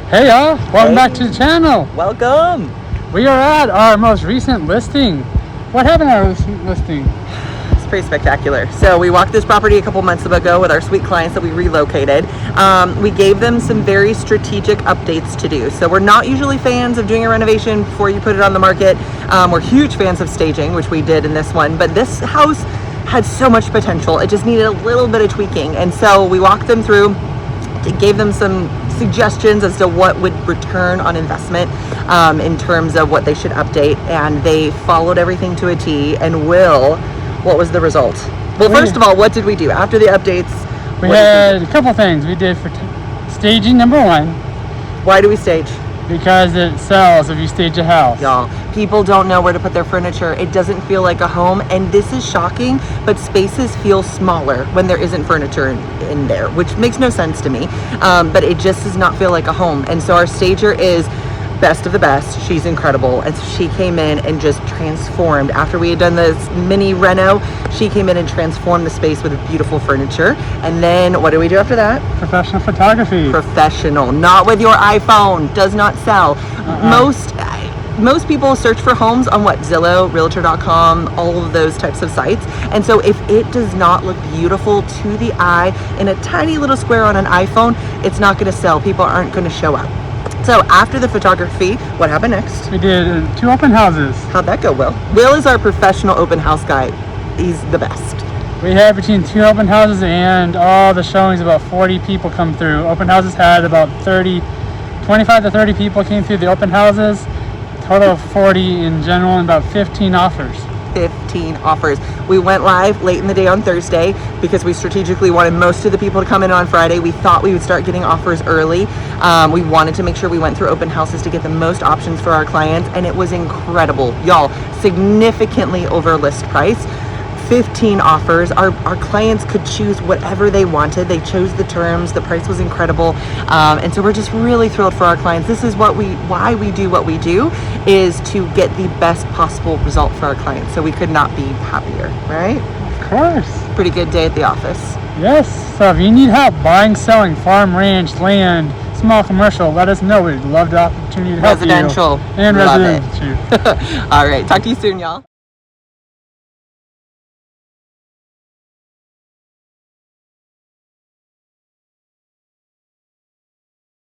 Hey y'all, welcome back to the channel. Welcome. We are at our most recent listing. What happened at our recent listing? It's pretty spectacular. So we walked this property a couple months ago with our sweet clients that we relocated. We gave them some very strategic updates to do. So we're not usually fans of doing a renovation before you put it on the market. We're huge fans of staging, which we did in this one, but this house had so much potential. It just needed a little bit of tweaking. And so we walked them through, gave them some suggestions as to what would return on investment in terms of what they should update, and they followed everything to a T. And what was the result? Well, first of all, what did we do after the updates? We had a couple things we did for staging. Number one, why do we stage? Because it sells if you stage a house. Y'all, people don't know where to put their furniture. It doesn't feel like a home, and this is shocking, but spaces feel smaller when there isn't furniture in there, which makes no sense to me. But it just does not feel like a home. And so our stager is best of the best. She's incredible. And so she came in and just transformed. After we had done this mini reno, she came in and transformed the space with beautiful furniture. And then what do we do after that? Professional photography. Professional, not with your iPhone. Does not sell. Most people search for homes on Zillow, Realtor.com, all of those types of sites. And so if it does not look beautiful to the eye in a tiny little square on an iPhone, it's not going to sell. People aren't going to show up. So after the photography, what happened next? We did 2 open houses. How'd that go, Will? Will is our professional open house guy. He's the best. We had between 2 open houses and all the showings, about 40 people come through. Open houses had about 25 to 30 people came through the open houses. Total of 40 in general, and about 15 offers. 15 offers. We went live late in the day on Thursday because we strategically wanted most of the people to come in on Friday. We thought we would start getting offers early. We wanted to make sure we went through open houses to get the most options for our clients, and it was incredible. Y'all, significantly over list price. 15 offers. Our clients could choose whatever they wanted. They chose the terms. The price was incredible. And so we're just really thrilled for our clients. This is why we do what we do, is to get the best possible result for our clients. So we could not be happier, right? Of course. Pretty good day at the office. Yes. So if you need help buying, selling, farm, ranch, land, small commercial, let us know. We'd love the opportunity to help you. Residential. And Love residential. All right. Talk to you soon, y'all.